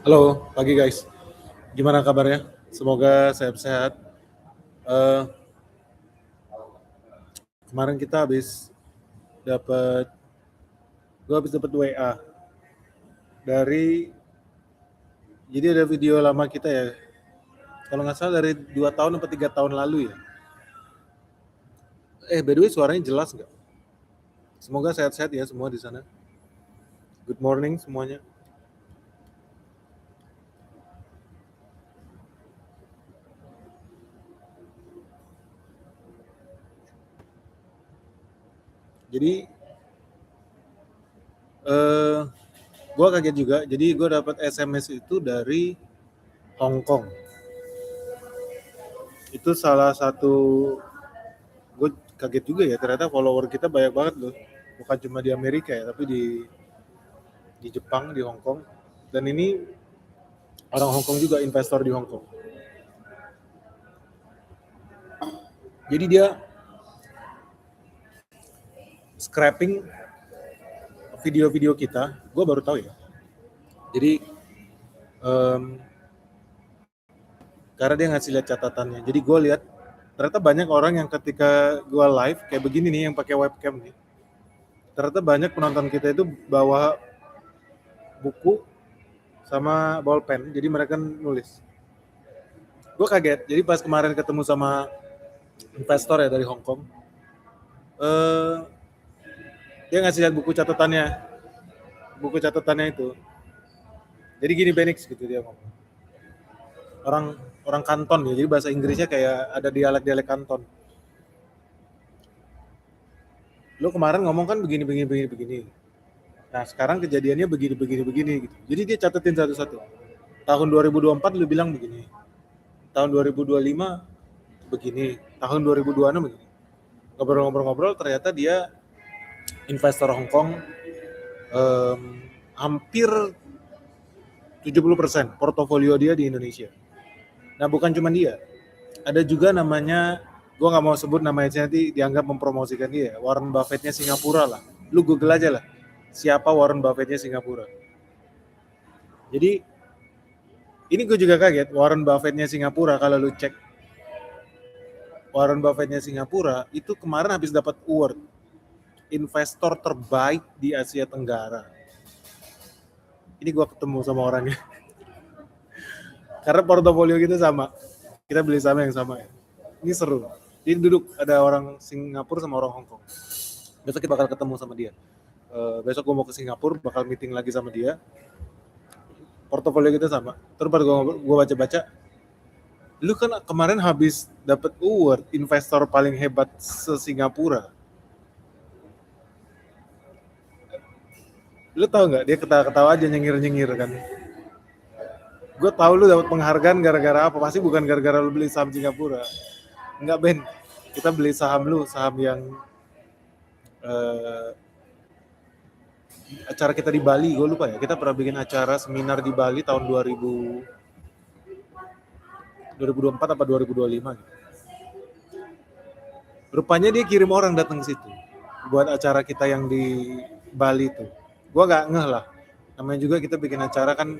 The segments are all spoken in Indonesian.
Halo, pagi guys. Gimana kabarnya? Semoga sehat-sehat. Kemarin kita habis dapat WA dari, jadi ada video lama kita ya. Kalau nggak salah dari 2 tahun atau 3 tahun lalu ya. By the way, suaranya jelas nggak? Semoga sehat-sehat ya semua di sana. Good morning semuanya. Jadi gue kaget juga. Jadi gue dapat SMS itu dari Hong Kong. Itu salah satu, gue kaget juga ya, ternyata follower kita banyak banget loh. Bukan cuma di Amerika ya, tapi di Jepang, di Hong Kong. Dan ini orang Hong Kong juga, investor di Hong Kong. Jadi dia scrapping video-video kita, gue baru tahu ya. Jadi karena dia ngasih lihat catatannya. Jadi gue lihat ternyata banyak orang yang ketika gue live kayak begini nih, yang pakai webcam nih, ternyata banyak penonton kita itu bawa buku sama bolpen, jadi mereka nulis. Gue kaget. Jadi pas kemarin ketemu sama investor ya dari Hong Kong, dia ngasih lihat buku catatannya itu. Jadi gini, Benix gitu dia ngomong. Orang Kanton ya, jadi bahasa Inggrisnya kayak ada dialek Kanton. Lo kemarin ngomong kan begini. Nah sekarang kejadiannya begini gitu. Jadi dia catetin satu-satu. Tahun 2024 lu bilang begini. Tahun 2025 begini. Tahun 2026 begini. Ngobrol-ngobrol ternyata dia investor Hong Kong, hampir 70% portofolio dia di Indonesia. Nah bukan cuma dia, ada juga namanya, gue nggak mau sebut namanya nanti dianggap mempromosikan dia, Warren Buffett-nya Singapura lah. Lu Google aja lah, siapa Warren Buffett-nya Singapura. Jadi ini gue juga kaget, Warren Buffett-nya Singapura, kalau lu cek Warren Buffett-nya Singapura itu kemarin habis dapat award investor terbaik di Asia Tenggara. Ini gue ketemu sama orangnya. Karena portofolio kita sama. Kita beli sama yang sama ya. Ini seru. Jadi duduk ada orang Singapura sama orang Hong Kong. Besok kita bakal ketemu sama dia. Besok gue mau ke Singapura, bakal meeting lagi sama dia. Portofolio kita sama. Terus pas gue baca-baca, lu kan kemarin habis dapat award investor paling hebat se-Singapura. Lu tahu nggak, dia ketawa-ketawa aja, nyengir-nyengir kan. Gue tahu lu dapat penghargaan gara-gara apa? Pasti bukan gara-gara lu beli saham Singapura. Enggak, Ben. Kita beli saham lu, saham yang acara kita di Bali, gue lupa ya. Kita pernah bikin acara seminar di Bali tahun 2024 apa 2025 gitu. Rupanya dia kirim orang datang ke situ buat acara kita yang di Bali tuh. Gue gak ngeh lah. Namanya juga kita bikin acara kan,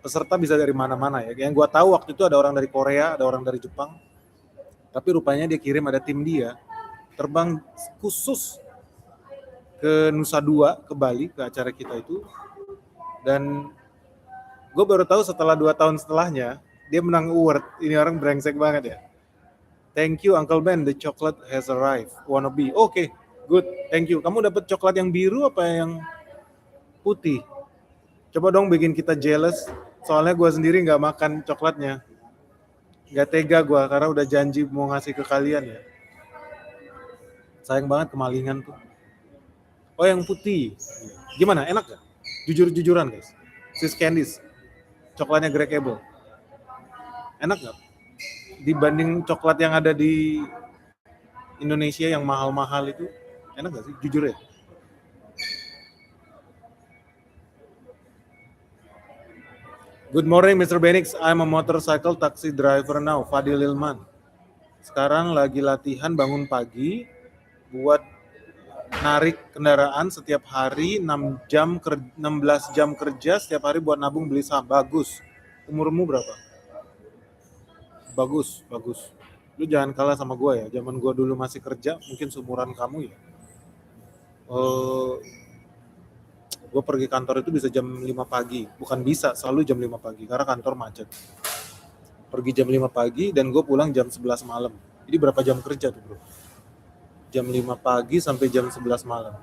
peserta bisa dari mana-mana ya. Yang gue tahu waktu itu ada orang dari Korea, ada orang dari Jepang. Tapi rupanya dia kirim, ada tim dia terbang khusus ke Nusa Dua, ke Bali, ke acara kita itu. Dan gue baru tahu setelah 2 tahun setelahnya dia menang award. Ini orang brengsek banget ya. Thank you Uncle Ben, the chocolate has arrived. Wanna be? Oke, good, thank you. Kamu dapat coklat yang biru apa yang putih? Coba dong bikin kita jealous. Soalnya gue sendiri nggak makan coklatnya. Nggak tega gue karena udah janji mau ngasih ke kalian ya. Sayang banget kemalingan tuh. Oh yang putih. Gimana? Enak gak? Jujur-jujuran guys. Swiss Candies. Coklatnya Greggable. Enak gak? Dibanding coklat yang ada di Indonesia yang mahal-mahal itu enak gak sih? Jujur ya. Good morning Mr. Benix, I'm a motorcycle taxi driver now, Fadil Ilman. Sekarang lagi latihan bangun pagi buat narik kendaraan setiap hari 16 jam kerja setiap hari buat nabung beli saham. Bagus. Umurmu berapa? Bagus. Lu jangan kalah sama gue ya. Zaman gue dulu masih kerja, mungkin seumuran kamu ya. Gue pergi kantor itu bisa jam 5 pagi. Bukan bisa, selalu jam 5 pagi karena kantor macet. Pergi jam 5 pagi dan gue pulang jam 11 malam. Jadi berapa jam kerja tuh bro? Jam 5 pagi sampai jam 11 malam.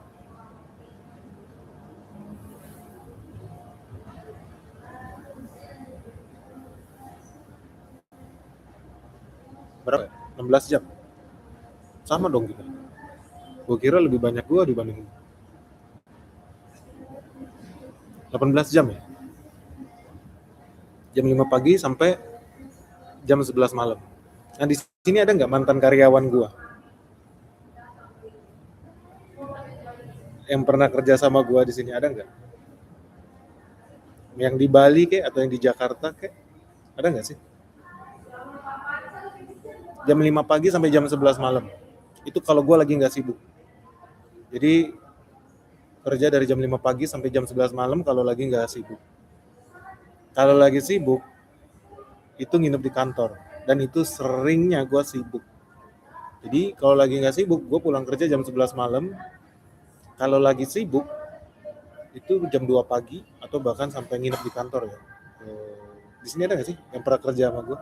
Berapa? 16 jam. Sama dong kita. Gue kira lebih banyak gue dibanding 18 jam ya. Jam 5 pagi sampai jam 11 malam. Nah di sini ada nggak mantan karyawan gue yang pernah kerja sama gue di sini, ada nggak? Yang di Bali kek atau yang di Jakarta kek, ada nggak sih? Jam 5 pagi sampai jam 11 malam. Itu kalau gue lagi nggak sibuk. Jadi kerja dari jam 5 pagi sampai jam 11 malam kalau lagi nggak sibuk. Kalau lagi sibuk, itu nginep di kantor. Dan itu seringnya gue sibuk. Jadi kalau lagi nggak sibuk, gue pulang kerja jam 11 malam. Kalau lagi sibuk, itu jam 2 pagi atau bahkan sampai nginep di kantor ya. Di sini ada nggak sih yang pernah kerja sama gue?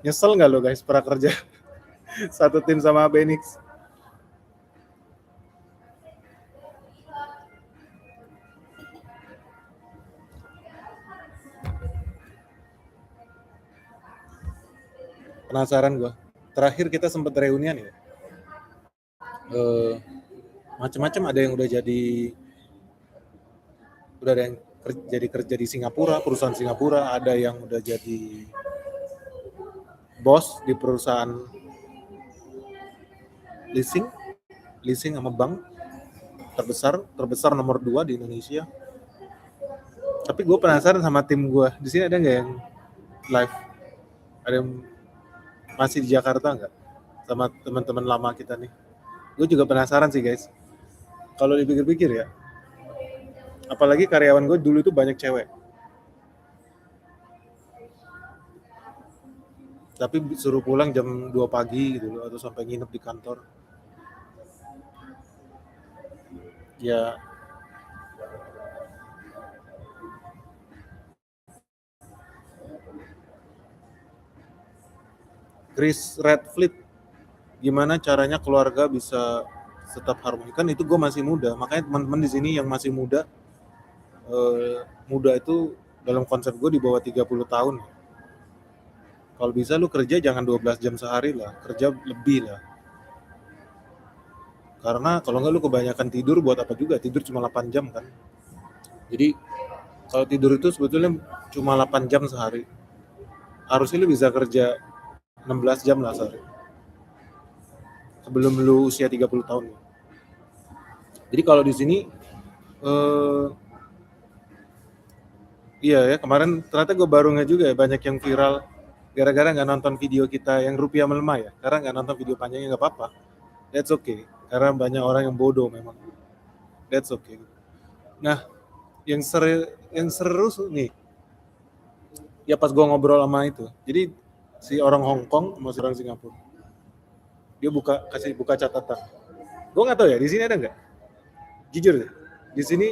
Nyesel nggak lo guys pernah kerja satu tim sama Benix? Penasaran gue. Terakhir kita sempat reunian ya. Macam-macam, ada yang udah ada yang kerja di Singapura, perusahaan Singapura, ada yang udah jadi bos di perusahaan leasing sama bank terbesar nomor 2 di Indonesia. Tapi gue penasaran sama tim gue. Di sini ada nggak yang live? Ada yang masih di Jakarta nggak? Sama teman-teman lama kita nih. Gue juga penasaran sih guys. Kalau dipikir-pikir ya, apalagi karyawan gue dulu itu banyak cewek. Tapi suruh pulang jam 2 pagi gitu loh, atau sampai nginep di kantor. Ya Chris Redfleet, gimana caranya keluarga bisa tetap harmoni? Kan itu gue masih muda, makanya teman-teman di sini yang masih muda, muda itu dalam konsep gue di bawah 30 tahun. Kalau bisa lu kerja jangan 12 jam sehari lah, kerja lebih lah. Karena kalau nggak lu kebanyakan tidur buat apa juga, tidur cuma 8 jam kan. Jadi kalau tidur itu sebetulnya cuma 8 jam sehari. Harusnya lu bisa kerja 16 jam lah sehari. Sebelum lu usia 30 tahun. Jadi kalau di sini iya ya, kemarin ternyata gue baru nggak juga ya, banyak yang viral gara-gara nggak nonton video kita yang rupiah melemah ya. Karena nggak nonton video panjangnya nggak apa-apa, that's okay. Karena banyak orang yang bodoh memang, that's okay. Nah, yang seru nih, ya pas gue ngobrol sama itu, jadi si orang Hong Kong sama si orang Singapura, dia buka catatan. Gue nggak tahu ya di sini ada nggak, jujur deh, di sini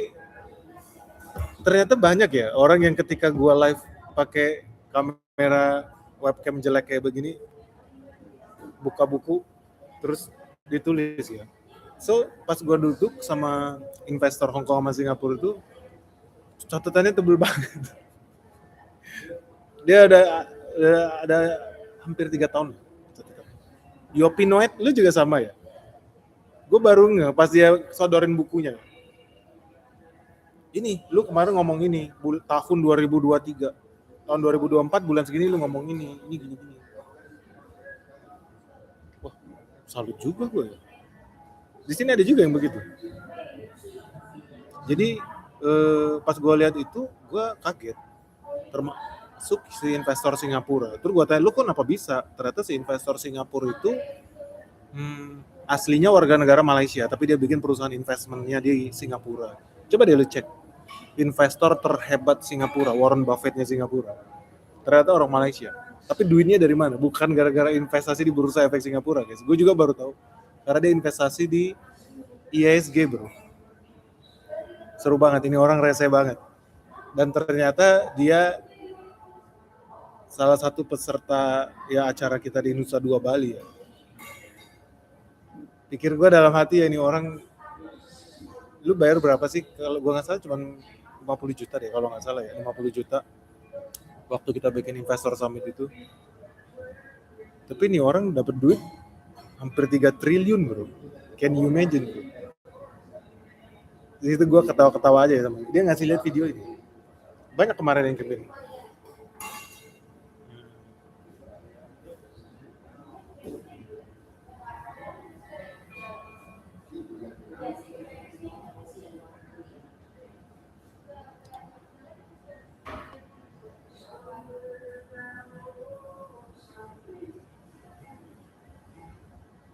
ternyata banyak ya orang yang ketika gue live pakai kamera webcam jelek kayak begini, buka buku terus ditulis ya. So pas gue duduk sama investor Hong Kong sama Singapura itu, catatannya tebel banget. Dia ada hampir 3 tahun. Yopi Noet, lu juga sama ya? Gue baru nggak pas dia sodorin bukunya. Ini, lu kemarin ngomong ini, tahun 2023. Tahun 2024 bulan segini lu ngomong ini gini-gini. Wah, salut juga gue ya. Di sini ada juga yang begitu. Jadi pas gue lihat itu gue kaget, termasuk si investor Singapura. Terus gue tanya, lu kok kenapa bisa? Ternyata si investor Singapura itu aslinya warga negara Malaysia, tapi dia bikin perusahaan investmentnya di Singapura. Coba deh lu cek, investor terhebat Singapura, Warren Buffett-nya Singapura. Ternyata orang Malaysia. Tapi duitnya dari mana? Bukan gara-gara investasi di Bursa Efek Singapura, guys. Gue juga baru tahu. Karena dia investasi di IHSG, bro. Seru banget, ini orang rese banget. Dan ternyata dia salah satu peserta ya acara kita di Nusa Dua Bali ya. Pikir gue dalam hati ya, ini orang, lu bayar berapa sih? Kalau gue nggak salah cuma 50 juta deh, kalau nggak salah ya, 50 juta waktu kita bikin investor summit itu. Tapi ini orang dapat duit hampir 3 triliun, bro. Can you imagine, bro? Di situ gue ketawa-ketawa aja ya sama dia. Dia ngasih lihat video ini. Banyak kemarin yang kepin.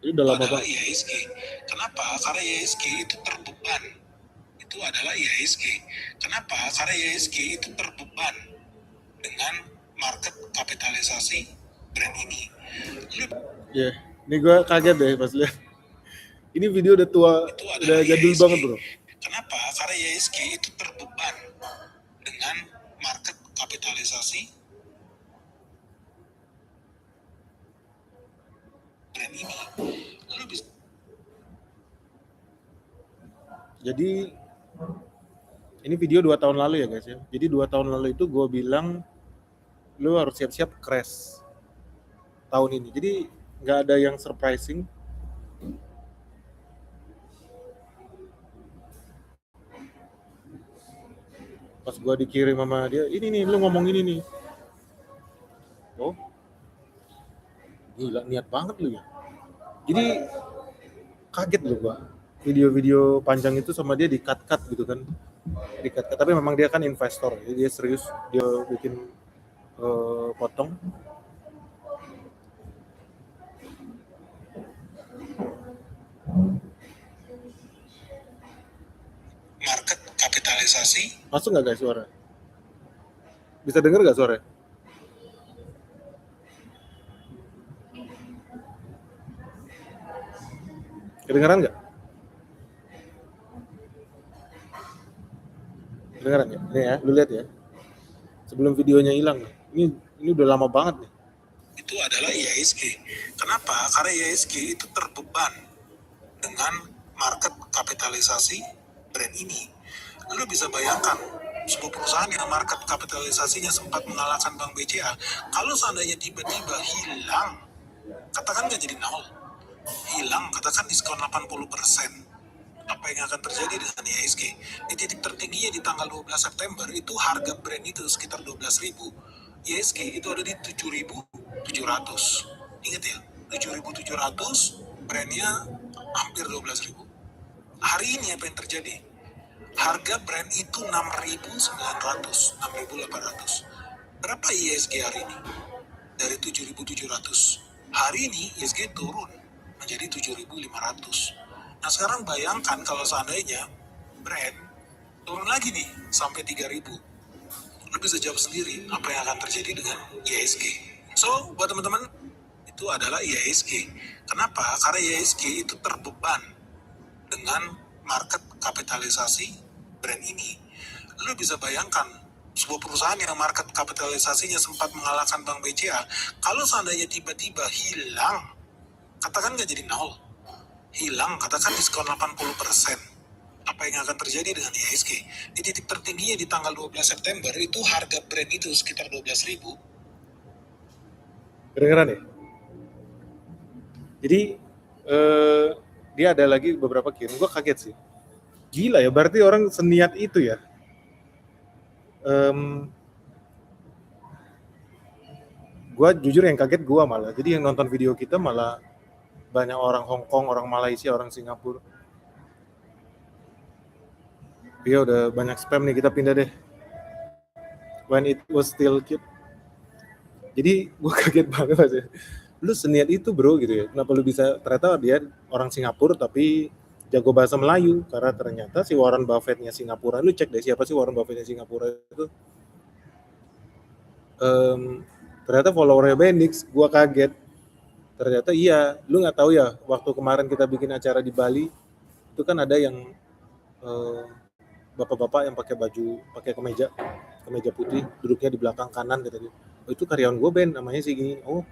Itu udah lama banget. IHSG. Kenapa? Karena IHSG itu terbeban. Itu adalah IHSG. Kenapa? Karena IHSG itu terbeban dengan market kapitalisasi brand ini. Ya, ini gue kaget deh pas lihat. Ini video udah tua, udah jadul banget, bro. Kenapa? Karena IHSG itu terbeban dengan market kapitalisasi brand ini. Lalu bisa. Jadi ini video 2 tahun lalu ya guys ya. Jadi 2 tahun lalu itu gue bilang lu harus siap-siap crash tahun ini. Jadi nggak ada yang surprising. Pas gue dikirim sama dia, ini nih lu ngomong ini nih. Oh, gila niat banget lu ya. Jadi kaget lu gua. Video-video panjang itu sama dia di-cut gitu kan. Di-cut, tapi memang dia kan investor, jadi dia serius, dia bikin potong. Market kapitalisasi. Masuk nggak guys suara? Bisa denger nggak suara? Kedengeran nggak? Kedengeran ya? Ini ya, lu lihat ya. Sebelum videonya hilang. Ini udah lama banget nih. Itu adalah IHSG. Kenapa? Karena IHSG itu terbeban dengan market kapitalisasi brand ini. Lu bisa bayangkan sebuah perusahaan yang market kapitalisasinya sempat mengalahkan Bank BCA, kalau seandainya tiba-tiba hilang, katakan nggak jadi nol, hilang, katakan diskon 80%, apa yang akan terjadi dengan IHSG? Di titik tertingginya di tanggal 12 September itu harga brand itu sekitar 12.000. IHSG itu ada di 7.700. Ingat ya, 7.700, brandnya hampir 12.000. Hari ini apa yang terjadi? Harga brand itu 6.900, 6.800. Berapa IHSG hari ini? Dari 7.700. Hari ini IHSG turun menjadi 7.500. Nah sekarang bayangkan kalau seandainya brand turun lagi nih sampai 3.000. Lo bisa jawab sendiri apa yang akan terjadi dengan IHSG. So buat teman-teman, itu adalah IHSG. Kenapa? Karena IHSG itu terbeban dengan market kapitalisasi brand ini. Lo bisa bayangkan sebuah perusahaan yang market kapitalisasinya sempat mengalahkan Bank BCA, kalau seandainya tiba-tiba hilang, katakan nggak jadi nol, hilang, katakan diskon 80%, apa yang akan terjadi dengan IHSG? Di titik tertingginya di tanggal 12 September itu harga brand itu sekitar 12.000. Kedengeran ya? Jadi dia ada lagi beberapa kirim, gue kaget sih. Gila ya, berarti orang seniat itu ya. Gue jujur yang kaget gue malah. Jadi yang nonton video kita malah banyak orang Hong Kong, orang Malaysia, orang Singapura. Iya udah banyak spam nih, kita pindah deh. When it was still cute. Jadi gue kaget banget aja. Lu seniat itu bro gitu ya. Kenapa lu bisa, ternyata dia orang Singapura tapi jago bahasa Melayu. Karena ternyata si Warren Buffett-nya Singapura, lu cek deh siapa sih Warren Buffett-nya Singapura itu. Ternyata follower-nya Bendix, gue kaget. Ternyata iya, lu nggak tahu ya, waktu kemarin kita bikin acara di Bali, itu kan ada yang bapak-bapak yang pakai baju, pakai kemeja putih, duduknya di belakang kanan gitu. Oh, itu karyawan gue Ben, namanya sih gini. Oh,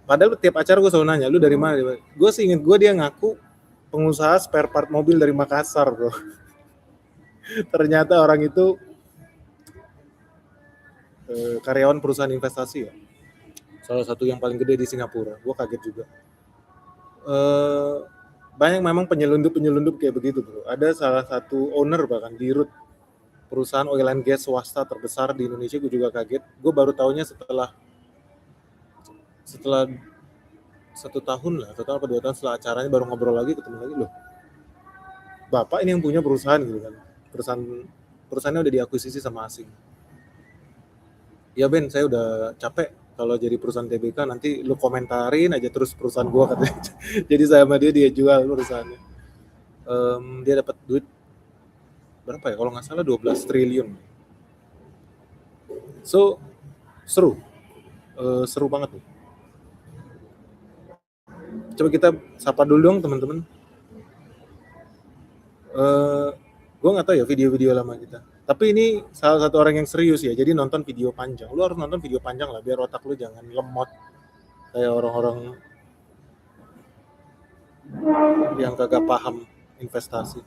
padahal tiap acara gue selalu nanya, lu dari mana? Gue sih inget gue dia ngaku pengusaha spare part mobil dari Makassar bro. Ternyata orang itu karyawan perusahaan investasi ya, salah satu yang paling gede di Singapura. Gue kaget juga. Banyak memang penyelundup kayak begitu bro. Ada salah satu owner bahkan di Root, perusahaan oil and gas swasta terbesar di Indonesia. Gue juga kaget. Gue baru tahunya setelah 1 tahun lah, 1 tahun atau 2 tahun setelah acaranya, baru ngobrol lagi, ketemu lagi. Loh, bapak ini yang punya perusahaan gitu kan. Perusahaannya udah diakuisisi sama asing. Ya Ben, saya udah capek kalau jadi perusahaan TBK, nanti lu komentarin aja terus perusahaan gua katanya. Jadi saya sama dia jual perusahaannya. Dia dapat duit berapa ya? Kalau nggak salah 12 triliun. So seru, seru banget nih. Coba kita sapa dulu dong teman-teman. Gue nggak tahu ya video-video lama kita. Tapi ini salah satu orang yang serius ya, jadi nonton video panjang. Lu harus nonton video panjang lah, biar otak lu jangan lemot kayak orang-orang yang kagak paham investasi.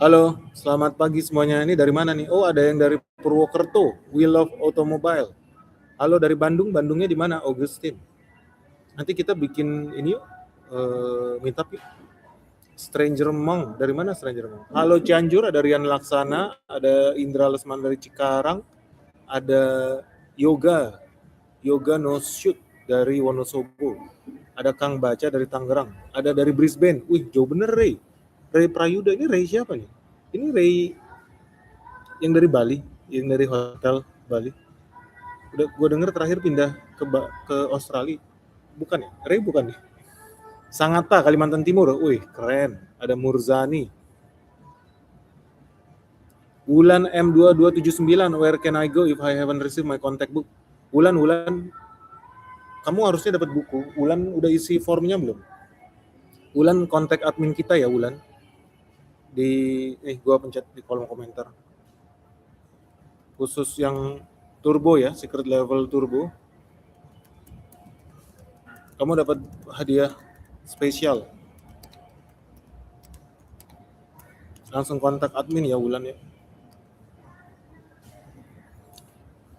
Halo, selamat pagi semuanya. Ini dari mana nih? Oh, ada yang dari Purwokerto, We Love Automobile. Halo dari Bandung, Bandungnya di mana? Augustin. Nanti kita bikin ini yuk, meetup yuk. Stranger Monk, dari mana Stranger Monk? Halo Cianjur, ada Rian Laksana, ada Indra Lesman dari Cikarang, ada Yoga No Shoot dari Wonosobo, ada Kang Baca dari Tangerang, ada dari Brisbane. Wih, jauh bener Ray Prayuda. Ini Ray siapa nih? Ini Ray yang dari Bali, yang dari hotel Bali. Udah gue denger terakhir pindah ke Australia. Bukan ya? Ray bukan ya? Sangatta, Kalimantan Timur. Wih, keren. Ada Murzani. Wulan M2279, where can I go if I haven't received my contact book? Wulan, kamu harusnya dapat buku. Wulan udah isi formnya belum? Wulan kontak admin kita ya, Wulan. Gua pencet di kolom komentar. Khusus yang turbo ya, secret level turbo. Kamu dapat hadiah spesial. Langsung kontak admin ya, Wulan ya.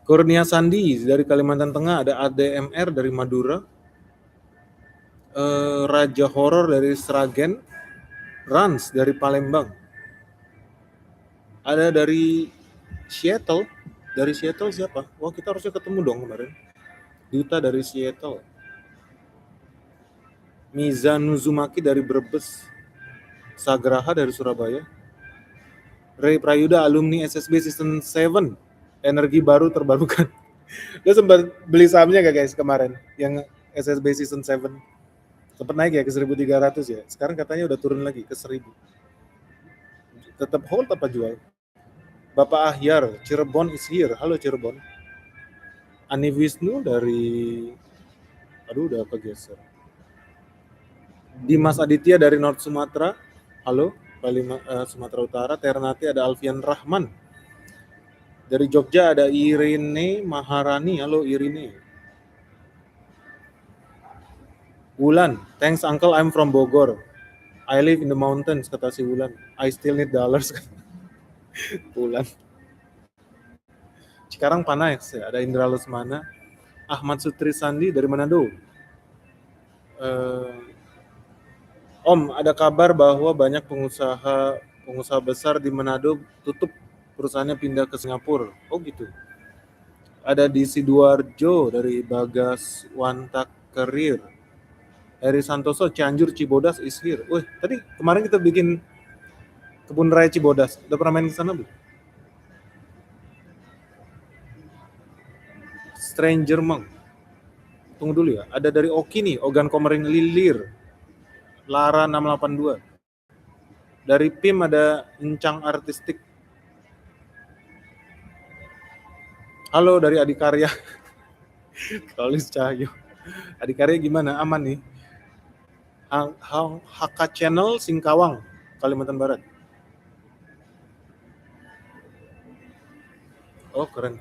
Kurnia Sandi dari Kalimantan Tengah, ada ADMR dari Madura, Raja Horor dari Sragen, Rans dari Palembang, ada dari Seattle. Dari Seattle siapa? Wah, kita harusnya ketemu dong kemarin. Duta dari Seattle. Mizanuzumaki dari Brebes, Sagraha dari Surabaya, Ray Prayuda alumni SSB Season 7, energi baru terbarukan. Lo sempat beli sahamnya gak guys kemarin yang SSB Season 7? Sempat naik ya ke 1.300 ya. Sekarang katanya udah turun lagi ke 1.000. Tetap hold apa jual? Bapak Ahyar, Cirebon is here. Halo Cirebon. Ani Wisnu dari, udah kegeser. Dimas Aditya dari North Sumatera. Halo, Sumatera Utara. Ternate ada Alfian Rahman. Dari Jogja ada Irene Maharani. Halo Irene. Wulan, thanks uncle, I'm from Bogor. I live in the mountains, kata si Wulan. I still need dollars. Wulan. Cikarang panas ya, ada Indra Lesmana. Ahmad Sutri Sandi dari Manado. Om, ada kabar bahwa banyak pengusaha besar di Manado tutup perusahaannya pindah ke Singapura. Oh gitu. Ada di Sidoarjo dari Bagas Wanta Career. Heri Santoso Cianjur Cibodas is here. Wih, tadi kemarin kita bikin kebun raya Cibodas. Udah pernah main ke sana belum? Stranger Monk. Tunggu dulu ya. Ada dari Oki nih, Ogan Komering Lilir. Lara 682. Dari PIM ada Encang Artistik. Halo dari Adikarya. Kalis Cahyo. Adikarya gimana? Aman nih? HK Channel Singkawang, Kalimantan Barat. Oh keren.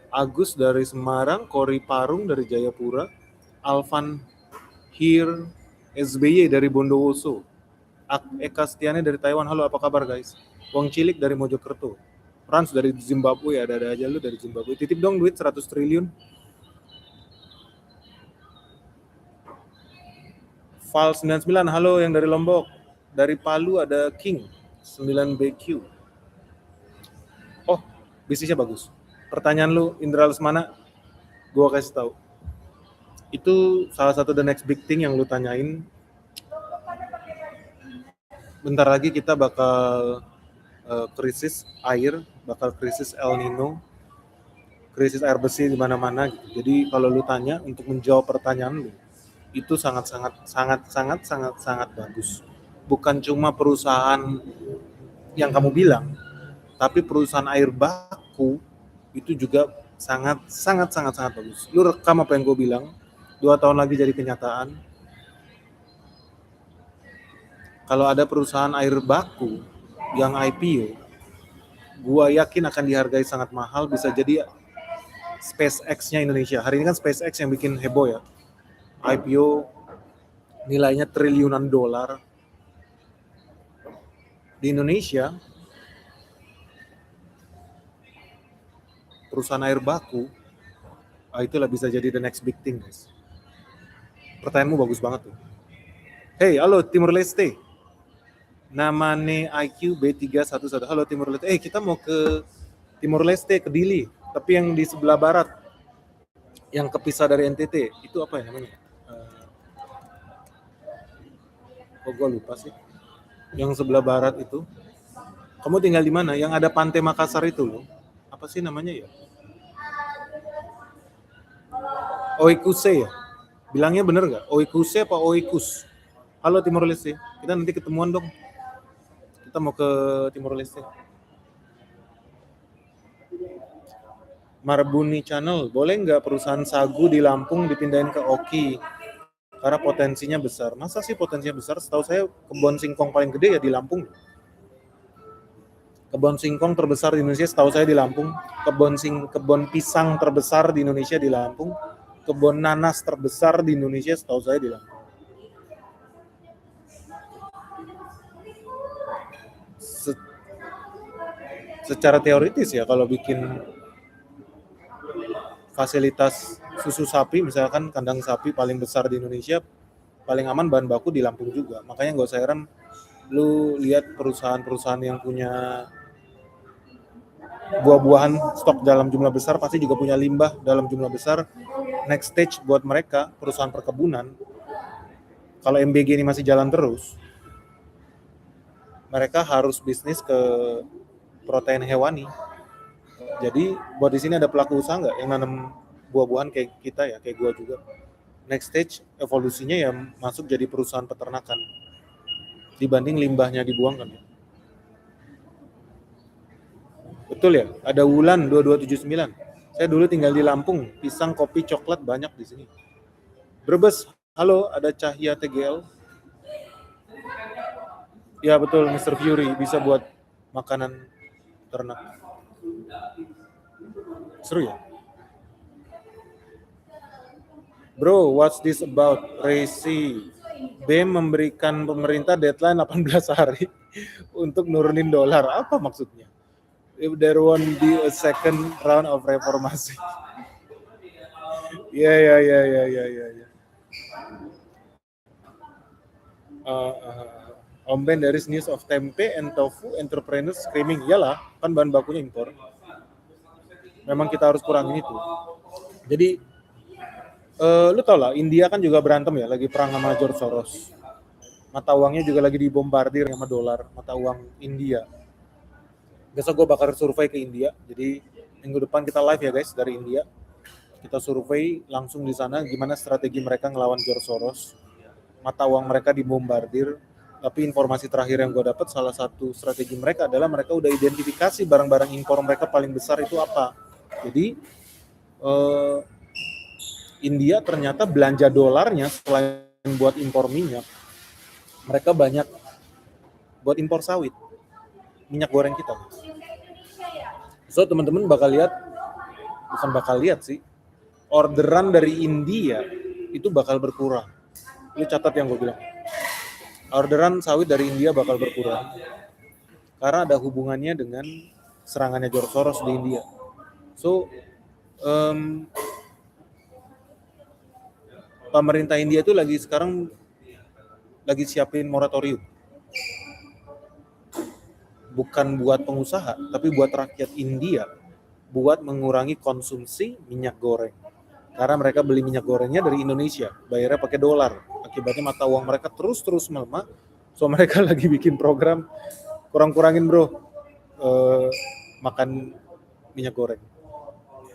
Agus dari Semarang, Kori Parung dari Jayapura, Alvan Hir SBY dari Bondowoso, Eka Stiane dari Taiwan. Halo, apa kabar guys? Wong Cilik dari Mojokerto, Frans dari Zimbabwe, ada aja lu dari Zimbabwe. Titip dong duit 100 triliun. Val 99, halo yang dari Lombok. Dari Palu ada King 9BQ. Oh, bisnisnya bagus. Pertanyaan lu, Indra Lesmana, gua kasih tahu. Itu salah satu the next big thing yang lu tanyain. Bentar lagi kita bakal krisis air, bakal krisis El Nino, krisis air bersih di mana-mana gitu. Jadi kalau lu tanya untuk menjawab pertanyaan lu, itu sangat bagus. Bukan cuma perusahaan yang kamu bilang, tapi perusahaan air baku itu juga sangat bagus. Lu rekam apa yang gue bilang, 2 tahun lagi jadi kenyataan. Kalau ada perusahaan air baku yang IPO, gue yakin akan dihargai sangat mahal, bisa jadi SpaceX-nya Indonesia. Hari ini kan SpaceX yang bikin heboh ya. IPO nilainya triliunan dolar. Di Indonesia, perusahaan air baku, itulah bisa jadi the next big thing, guys. Pertanyaanmu bagus banget tuh. Hey, halo Timur Leste. Namanya IQ B311. Halo Timur Leste. Kita mau ke Timur Leste, ke Dili, tapi yang di sebelah barat, yang kepisah dari NTT. Itu apa ya namanya? Gue lupa sih. Yang sebelah barat itu. Kamu tinggal di mana? Yang ada Pantai Makassar itu loh. Apa sih namanya ya? Oikuse ya? Bilangnya bener nggak? Oikuse apa Oikus? Halo Timor Leste, kita nanti ketemuan dong. Kita mau ke Timor Leste. Marbuni Channel, boleh nggak perusahaan sagu di Lampung dipindahin ke Oki? Karena potensinya besar. Masa sih potensinya besar? Setahu saya kebun singkong paling gede ya di Lampung. Kebun singkong terbesar di Indonesia setahu saya di Lampung. Kebun pisang terbesar di Indonesia di Lampung. Kebun nanas terbesar di Indonesia setahu saya di Lampung. Secara teoritis ya, kalau bikin fasilitas susu sapi, misalkan kandang sapi paling besar di Indonesia, paling aman bahan baku di Lampung juga. Makanya nggak usah heran lu lihat perusahaan-perusahaan yang punya buah-buahan stok dalam jumlah besar pasti juga punya limbah dalam jumlah besar. Next stage buat mereka, perusahaan perkebunan, kalau MBG ini masih jalan terus, mereka harus bisnis ke protein hewani. Jadi buat di sini ada pelaku usaha nggak yang nanam buah-buahan kayak kita ya, kayak gua juga. Next stage evolusinya ya masuk jadi perusahaan peternakan dibanding limbahnya dibuangkan. Betul ya, ada Wulan 2279. Saya dulu tinggal di Lampung, pisang, kopi, coklat banyak di sini. Brebes, halo, ada Cahya TGL. Ya betul, Mr. Fury bisa buat makanan ternak. Seru ya? Bro, what's this about? Resi BEM memberikan pemerintah deadline 18 hari untuk nurunin dolar. Apa maksudnya? If there won't be a second round of reformasi. Ya. Om Ben, there is news of tempe and tofu entrepreneurs screaming. Iyalah, kan bahan bakunya impor. Memang kita harus kurangin itu. Jadi, lu tau lah, India kan juga berantem ya, lagi perang sama George Soros. Mata uangnya juga lagi dibombardir sama dolar, mata uang India. Besok gue bakal survei ke India, jadi minggu depan kita live ya guys dari India. Kita survei langsung di sana gimana strategi mereka ngelawan George Soros. Mata uang mereka dibombardir, tapi informasi terakhir yang gue dapat salah satu strategi mereka adalah mereka udah identifikasi barang-barang impor mereka paling besar itu apa. Jadi India ternyata belanja dolarnya selain buat impor minyak, mereka banyak buat impor sawit, minyak goreng kita. So teman-teman bakal lihat, bukan bakal lihat sih, orderan dari India itu bakal berkurang. Lu catat yang gue bilang. Orderan sawit dari India bakal berkurang karena ada hubungannya dengan serangannya George Soros di India. So pemerintah India itu sekarang lagi siapin moratorium. Bukan buat pengusaha, tapi buat rakyat India, buat mengurangi konsumsi minyak goreng. Karena mereka beli minyak gorengnya dari Indonesia, bayarnya pakai dolar. Akibatnya mata uang mereka terus melemah. So mereka lagi bikin program kurang-kurangin bro makan minyak goreng.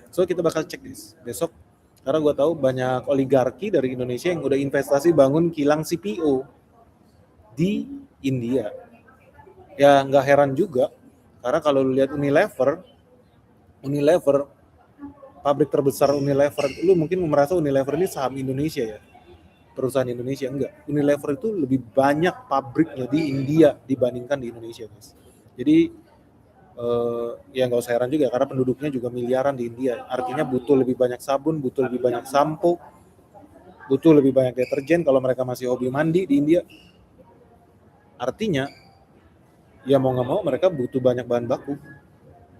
So kita bakal cek guys besok. Karena gue tahu banyak oligarki dari Indonesia yang udah investasi bangun kilang CPO di India. Ya nggak heran juga, karena kalau lu lihat Unilever, pabrik terbesar Unilever, lu mungkin merasa Unilever ini saham Indonesia ya, perusahaan Indonesia. Enggak, Unilever itu lebih banyak pabriknya di India dibandingkan di Indonesia guys. Jadi ya nggak usah heran juga, karena penduduknya juga miliaran di India, artinya butuh lebih banyak sabun, butuh lebih banyak sampo, butuh lebih banyak deterjen kalau mereka masih hobi mandi di India. Artinya ya mau nggak mau mereka butuh banyak bahan baku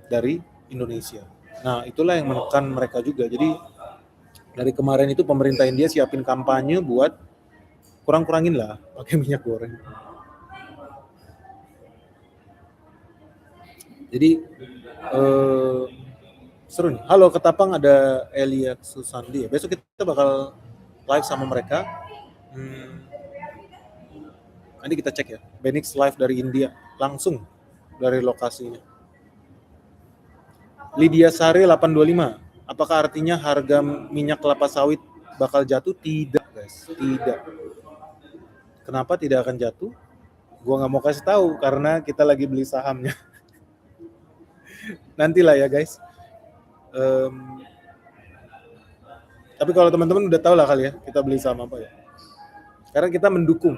dari Indonesia. Nah itulah yang menekan mereka juga. Jadi dari kemarin itu pemerintah India siapin kampanye buat kurang-kurangin lah pakai minyak goreng. Jadi seru nih. Halo Ketapang, ada Elia Susandi. Besok kita bakal live sama mereka. Nanti kita cek ya. Benix live dari India. Langsung dari lokasinya. Lydia Sari 825. Apakah artinya harga minyak kelapa sawit bakal jatuh? Tidak guys, tidak. Kenapa tidak akan jatuh? Gua nggak mau kasih tahu karena kita lagi beli sahamnya. Nantilah ya guys. Tapi kalau teman-teman udah tahu lah kali ya kita beli saham apa ya. Karena kita mendukung.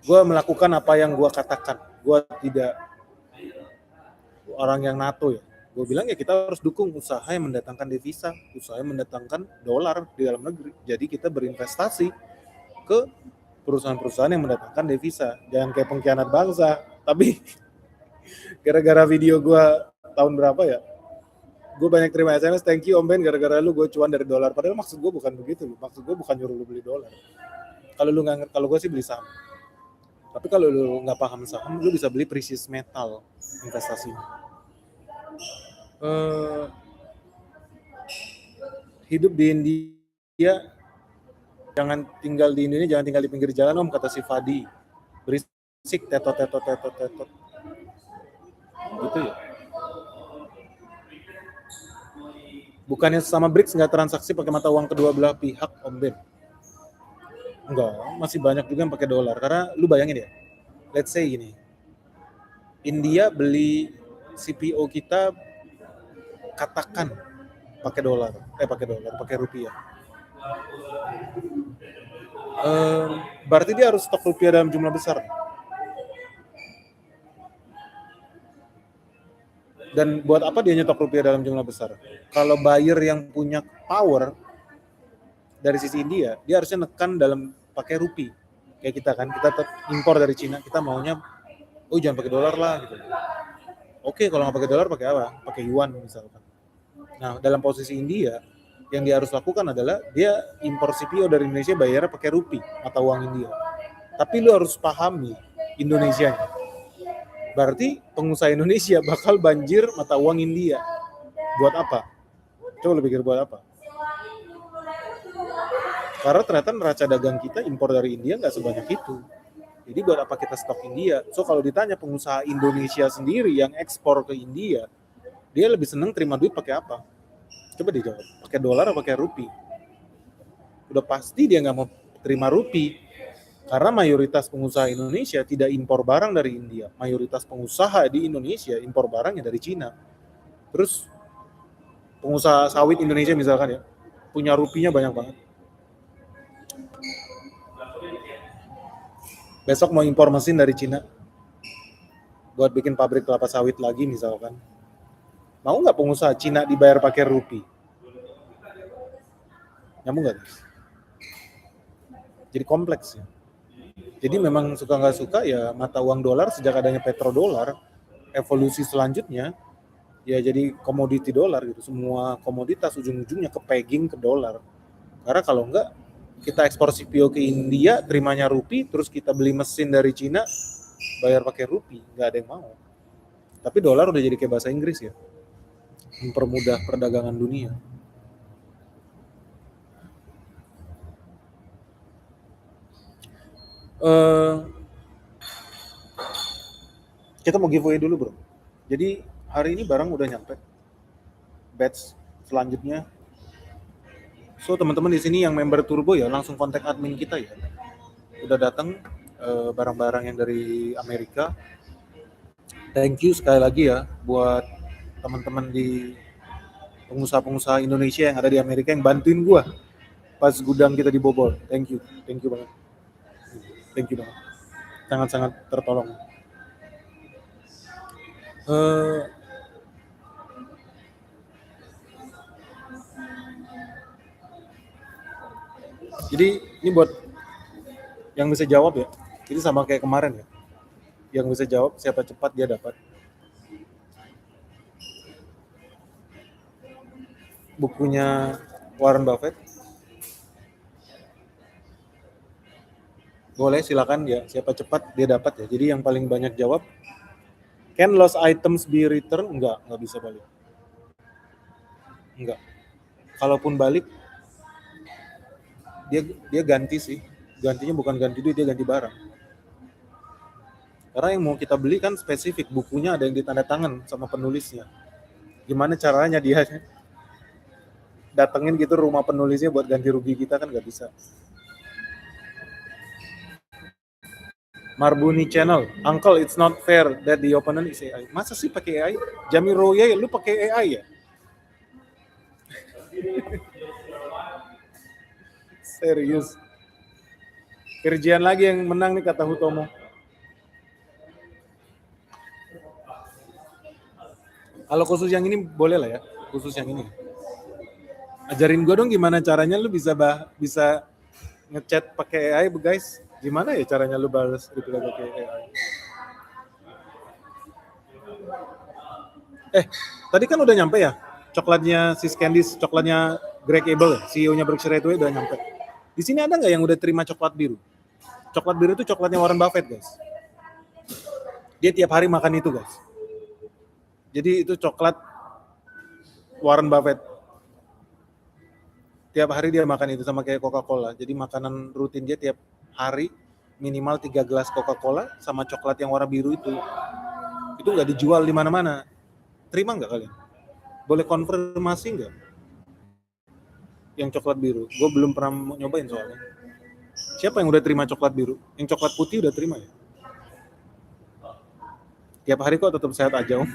Gue melakukan apa yang gue katakan. Gue tidak orang yang NATO ya. Gue bilang ya kita harus dukung usaha yang mendatangkan devisa, usaha yang mendatangkan dolar di dalam negeri. Jadi kita berinvestasi ke perusahaan-perusahaan yang mendatangkan devisa. Jangan kayak pengkhianat bangsa. Tapi gara-gara video gue tahun berapa ya, gue banyak terima SMS, thank you Om Ben, gara-gara lu gue cuan dari dolar. Padahal maksud gue bukan begitu. Maksud gue bukan nyuruh lu beli dolar. Kalau lu nggak, kalau gue sih beli saham. Tapi kalau lu nggak paham saham, lu bisa beli precious metal investasi. Hidup di India, jangan tinggal di Indonesia, jangan tinggal di pinggir jalan Om, kata si Fadi. Berisik, tetot. Gitu ya. Bukannya sama BRICS nggak transaksi pakai mata uang kedua belah pihak Om Ben? Enggak, masih banyak juga yang pakai dolar. Karena lu bayangin ya, let's say gini, India beli CPO kita katakan pakai dolar, pakai rupiah. Berarti dia harus stok rupiah dalam jumlah besar. Dan buat apa dia nyetok rupiah dalam jumlah besar? Kalau buyer yang punya power dari sisi India, dia harusnya nekan dalam pakai rupiah. Kayak kita kan, kita impor dari Cina, kita maunya, oh jangan pakai dolar lah gitu. Oke, kalau nggak pakai dolar pakai apa? Pakai yuan misalkan. Nah, dalam posisi India, yang dia harus lakukan adalah dia impor CPO dari Indonesia bayarnya pakai rupiah, mata uang India. Tapi lu harus pahami, Indonesia. Berarti pengusaha Indonesia bakal banjir mata uang India. Buat apa? Coba lu pikir buat apa? Karena ternyata neraca dagang kita impor dari India nggak sebanyak itu. Jadi buat apa kita stok India? So kalau ditanya pengusaha Indonesia sendiri yang ekspor ke India, dia lebih seneng terima duit pakai apa? Coba dijawab. Pakai dolar atau pakai rupiah? Udah pasti dia nggak mau terima rupiah. Karena mayoritas pengusaha Indonesia tidak impor barang dari India. Mayoritas pengusaha di Indonesia impor barangnya dari Cina. Terus pengusaha sawit Indonesia misalkan ya, punya rupiahnya banyak banget. Besok mau impor mesin dari Cina buat bikin pabrik kelapa sawit lagi misalkan. Mau nggak pengusaha Cina dibayar pakai rupiah? Nyambung nggak guys? Jadi kompleks ya. Jadi memang suka nggak suka ya mata uang dolar sejak adanya petrodolar, evolusi selanjutnya ya jadi komoditi dolar gitu. Semua komoditas ujung-ujungnya ke pegging ke dolar. Karena kalau enggak kita ekspor CPO ke India, terimanya rupiah, terus kita beli mesin dari Cina, bayar pakai rupiah, nggak ada yang mau. Tapi dolar udah jadi kayak bahasa Inggris ya, mempermudah perdagangan dunia. Kita mau giveaway dulu bro. Jadi hari ini barang udah nyampe, batch selanjutnya. So teman-teman di sini yang member Turbo ya langsung kontak admin kita ya. Udah datang barang-barang yang dari Amerika. Thank you sekali lagi ya buat teman-teman di pengusaha-pengusaha Indonesia yang ada di Amerika yang bantuin gua pas gudang kita dibobol. Thank you banget. Thank you banget. Sangat-sangat tertolong. Jadi ini buat yang bisa jawab ya. Jadi sama kayak kemarin ya. Yang bisa jawab siapa cepat dia dapat. Bukunya Warren Buffett. Boleh silakan ya. Siapa cepat dia dapat ya. Jadi yang paling banyak jawab. Can lost items be returned? Enggak bisa balik. Enggak. Kalaupun balik dia ganti sih. Gantinya bukan ganti duit, dia ganti barang. Karena yang mau kita beli kan spesifik, bukunya ada yang ditanda tangan sama penulisnya. Gimana caranya dia datengin gitu rumah penulisnya buat ganti rugi kita kan nggak bisa. Marbuni Channel, Uncle, it's not fair that the opponent is AI. Masa sih pakai AI? Jamie Roye, lu pakai AI ya? Serius. Kerjaan lagi yang menang nih kata Hutomo. Kalau khusus yang ini boleh lah ya, khusus yang ini. Ajarin gue dong gimana caranya lu bisa ngechat pakai AI, guys. Gimana ya caranya lu balas reply pakai AI? Tadi kan udah nyampe ya coklatnya Sis Candice, coklatnya Greg Abel, CEO-nya Berkshire Hathaway udah nyampe. Di sini ada nggak yang udah terima coklat biru? Coklat biru itu coklatnya Warren Buffett, guys. Dia tiap hari makan itu, guys. Jadi itu coklat Warren Buffett. Tiap hari dia makan itu sama kayak Coca-Cola. Jadi makanan rutin dia tiap hari minimal 3 gelas Coca-Cola sama coklat yang warna biru itu. Itu nggak dijual di mana-mana. Terima nggak kalian? Boleh konfirmasi nggak? Yang coklat biru. Gue belum pernah nyobain soalnya. Siapa yang udah terima coklat biru? Yang coklat putih udah terima ya? Tiap hari kok tetap sehat aja, Om.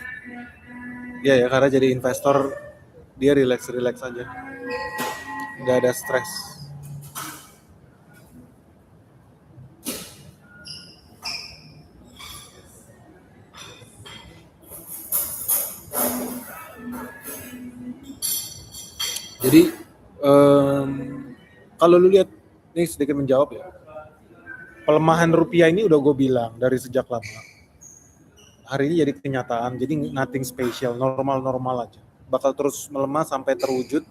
Iya ya, karena jadi investor dia relax aja. Nggak ada stres. Jadi kalau lu lihat ini sedikit menjawab ya, pelemahan rupiah ini udah gue bilang dari sejak lama. Hari ini jadi kenyataan, jadi nothing special, normal aja. Bakal terus melemah sampai terwujud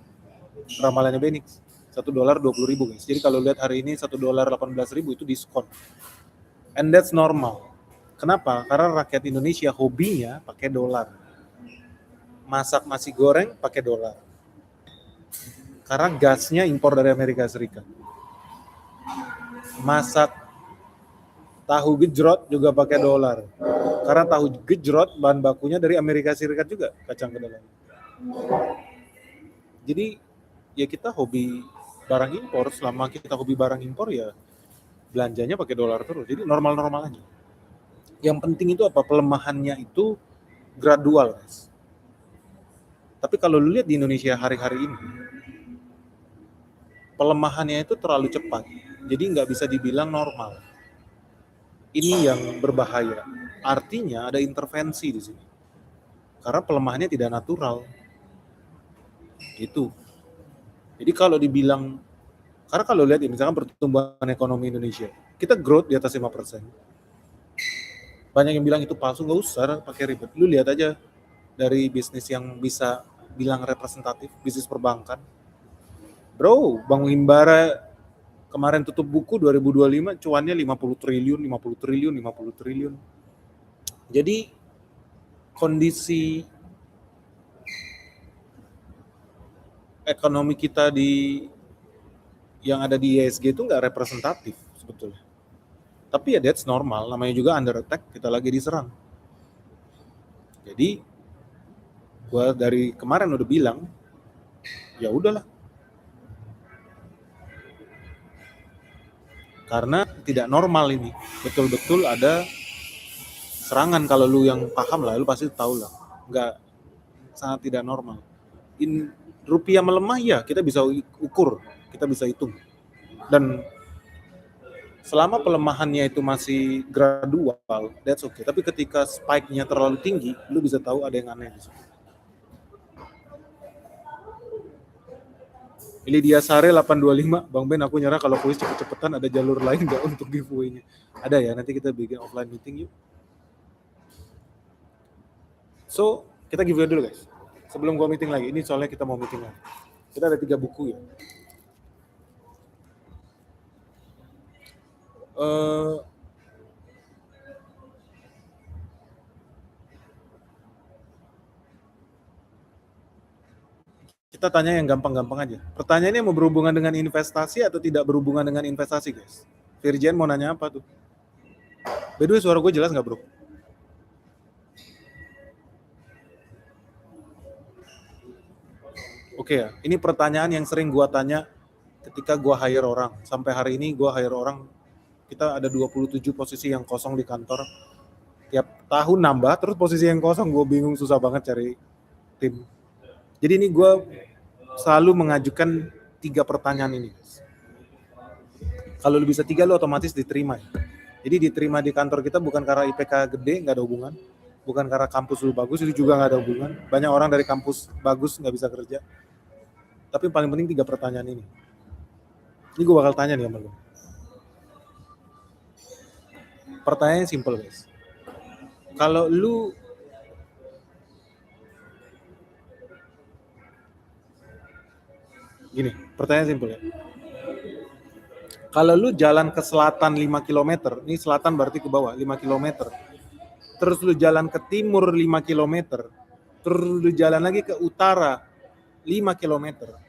ramalannya Benix. $1 20.000 guys. Jadi kalau lihat hari ini $1 18.000 itu diskon. And that's normal. Kenapa? Karena rakyat Indonesia hobinya pakai dolar. Masak nasi goreng pakai dolar. Karena gasnya impor dari Amerika Serikat. Masak tahu gejrot juga pakai dolar. Karena tahu gejrot bahan bakunya dari Amerika Serikat juga, kacang kedelai. Jadi ya kita hobi barang impor, selama kita hobi barang impor ya belanjanya pakai dolar terus. Jadi normal-normal aja. Yang penting itu apa? Pelemahannya itu gradual, guys. Tapi kalau lu lihat di Indonesia hari-hari ini, pelemahannya itu terlalu cepat. Jadi nggak bisa dibilang normal. Ini yang berbahaya. Artinya ada intervensi di sini. Karena pelemahannya tidak natural. Itu. Jadi kalau dibilang, karena kalau lihat ya, misalkan pertumbuhan ekonomi Indonesia, kita growth di atas 5%. Banyak yang bilang itu palsu, nggak usah pakai ribet. Lu lihat aja dari bisnis yang bisa bilang representatif, bisnis perbankan. Bro, Bank Himbara kemarin tutup buku 2025 cuannya 50 triliun, 50 triliun, 50 triliun. Jadi kondisi ekonomi kita yang ada di ISG itu nggak representatif sebetulnya. Tapi ya that's normal, namanya juga under attack, kita lagi diserang. Jadi gua dari kemarin udah bilang, ya udahlah. Karena tidak normal ini. Betul-betul ada serangan, kalau lu yang paham lah, lu pasti tahu lah. Nggak, sangat tidak normal. Rupiah melemah ya, kita bisa ukur, kita bisa hitung. Dan selama pelemahannya itu masih gradual, that's okay. Tapi ketika spike-nya terlalu tinggi, lu bisa tahu ada yang aneh di situ. Lydia Sare 825, Bang Ben aku nyerah kalau kuis cepet-cepetan, ada jalur lain nggak untuk giveaway-nya? Ada ya, nanti kita bikin offline meeting yuk. So, kita giveaway dulu guys. Sebelum gua meeting lagi, ini soalnya kita mau meeting lagi. Kita ada 3 buku ya. Kita tanya yang gampang-gampang aja. Pertanyaannya mau berhubungan dengan investasi atau tidak berhubungan dengan investasi, guys? Virgin mau nanya apa tuh? By the way, suara gue jelas nggak, bro? Oke ya, ini pertanyaan yang sering gue tanya ketika gue hire orang. Sampai hari ini gue hire orang, kita ada 27 posisi yang kosong di kantor. Tiap tahun nambah, terus posisi yang kosong gue bingung, susah banget cari tim. Jadi ini gue selalu mengajukan 3 pertanyaan ini. Kalau lu bisa 3, lu otomatis diterima. Jadi diterima di kantor kita bukan karena IPK gede, nggak ada hubungan. Bukan karena kampus lu bagus, itu juga nggak ada hubungan. Banyak orang dari kampus bagus nggak bisa kerja. Tapi paling penting 3 pertanyaan ini. Ini gue bakal tanya nih sama lu. Pertanyaannya simple, guys. Kalau lu gini, pertanyaan simple ya. Kalau lu jalan ke selatan 5 km, ini selatan berarti ke bawah 5 km. Terus lu jalan ke timur 5 km. Terus lu jalan lagi ke utara 5 km.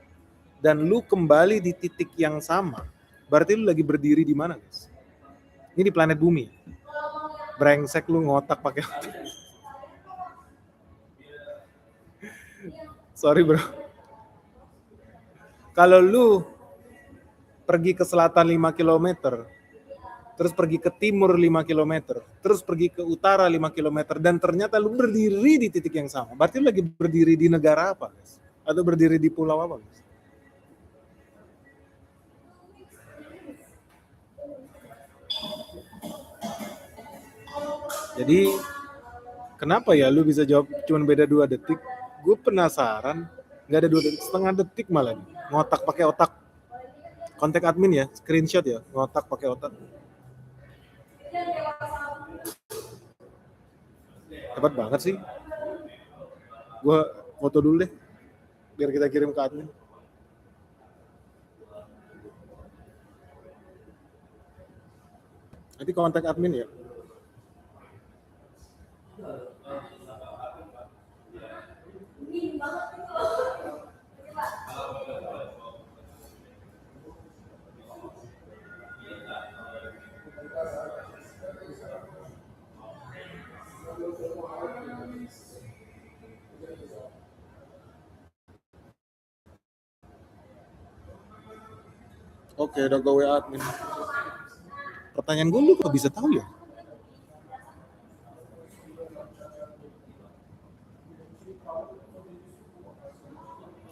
Dan lu kembali di titik yang sama. Berarti lu lagi berdiri di mana, guys? Ini di planet bumi. Brengsek lu ngotak pakai otak. Sorry, bro. Kalau lu pergi ke selatan 5 km, terus pergi ke timur 5 km, terus pergi ke utara 5 km, dan ternyata lu berdiri di titik yang sama. Berarti lu lagi berdiri di negara apa, guys? Atau berdiri di pulau apa, guys? Jadi, kenapa ya lu bisa jawab cuma beda 2 detik? Gue penasaran, nggak ada 2 detik, setengah detik malah nih. Ngotak pakai otak. Kontak admin ya, screenshot ya, ngotak pakai otak. Hebat banget sih. Gue foto dulu deh, biar kita kirim ke admin. Nanti kontak admin ya. Oke, udah gue WA admin. Pertanyaan gue, lu kok bisa tahu ya?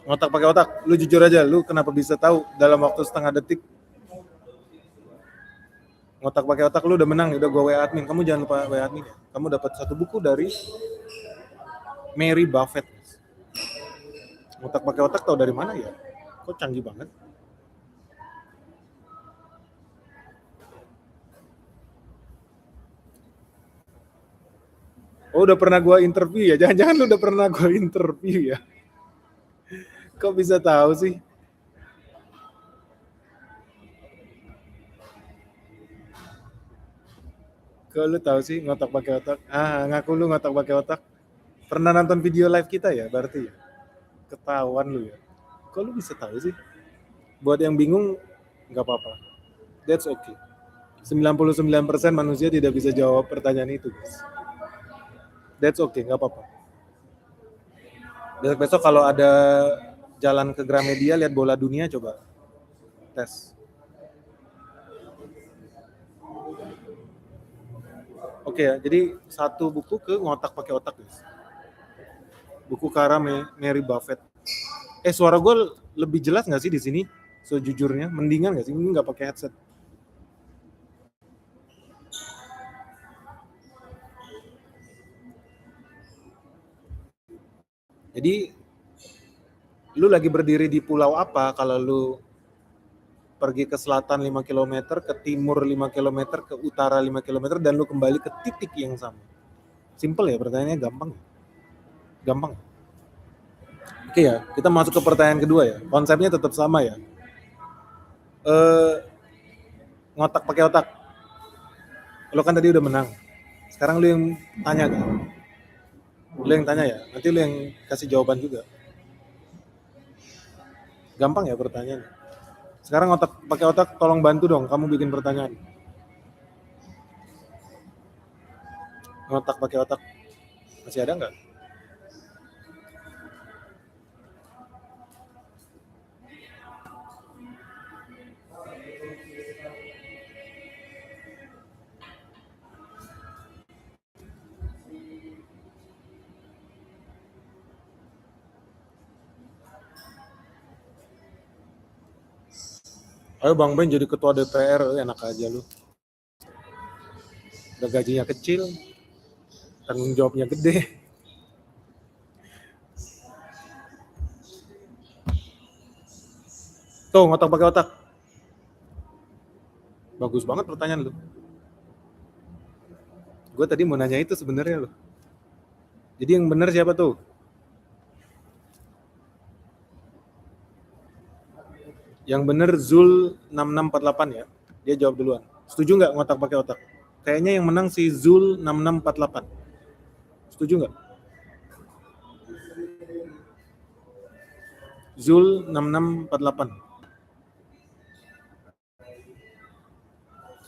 Ngotak pakai otak. Lu jujur aja, lu kenapa bisa tahu dalam waktu setengah detik? Ngotak pakai otak, lu udah menang, udah gue WA admin. Kamu jangan lupa WA admin ya. Kamu dapat satu buku dari Mary Buffett. Ngotak pakai otak tahu dari mana ya? Kok canggih banget? Oh, udah pernah gua interview ya? Jangan-jangan lu udah pernah gua interview ya? Kok bisa tahu sih? Kok lu tahu sih ngotak pakai otak? Ngaku lu ngotak pakai otak. Pernah nonton video live kita ya berarti ya? Ketahuan lu ya. Kok lu bisa tahu sih? Buat yang bingung, nggak apa-apa. That's okay. 99% manusia tidak bisa jawab pertanyaan itu, guys. That's okay, nggak apa-apa. Besok-besok kalau ada jalan ke Gramedia, lihat bola dunia, coba tes. Oke ya, jadi satu buku ke ngotak pakai otak, guys. Buku karya Mary Buffett. Suara gue lebih jelas nggak sih di sini? Sejujurnya, mendingan nggak sih? Ini nggak pakai headset. Jadi, lu lagi berdiri di pulau apa kalau lu pergi ke selatan 5 km, ke timur 5 km, ke utara 5 km, dan lu kembali ke titik yang sama? Simple ya, pertanyaannya gampang. Gampang. Oke ya, kita masuk ke pertanyaan kedua ya. Konsepnya tetap sama ya. Ngotak pakai otak. Lo kan tadi udah menang. Sekarang lu yang tanya kan? Lu yang tanya ya. Nanti lu yang kasih jawaban juga. Gampang ya pertanyaannya. Sekarang ngotak pakai otak, tolong bantu dong. Kamu bikin pertanyaan. Ngotak pakai otak. Masih ada nggak? Ayo Bang Ben jadi ketua DPR, enak aja lu. Udah gajinya kecil, tanggung jawabnya gede. Tuh, ngotak pakai otak. Bagus banget pertanyaan lu. Gue tadi mau nanya itu sebenarnya lu. Jadi yang benar siapa tuh? Yang benar Zul 6648 ya. Dia jawab duluan. Setuju nggak ngotak pakai otak? Kayaknya yang menang si Zul 6648. Setuju nggak? Zul 6648.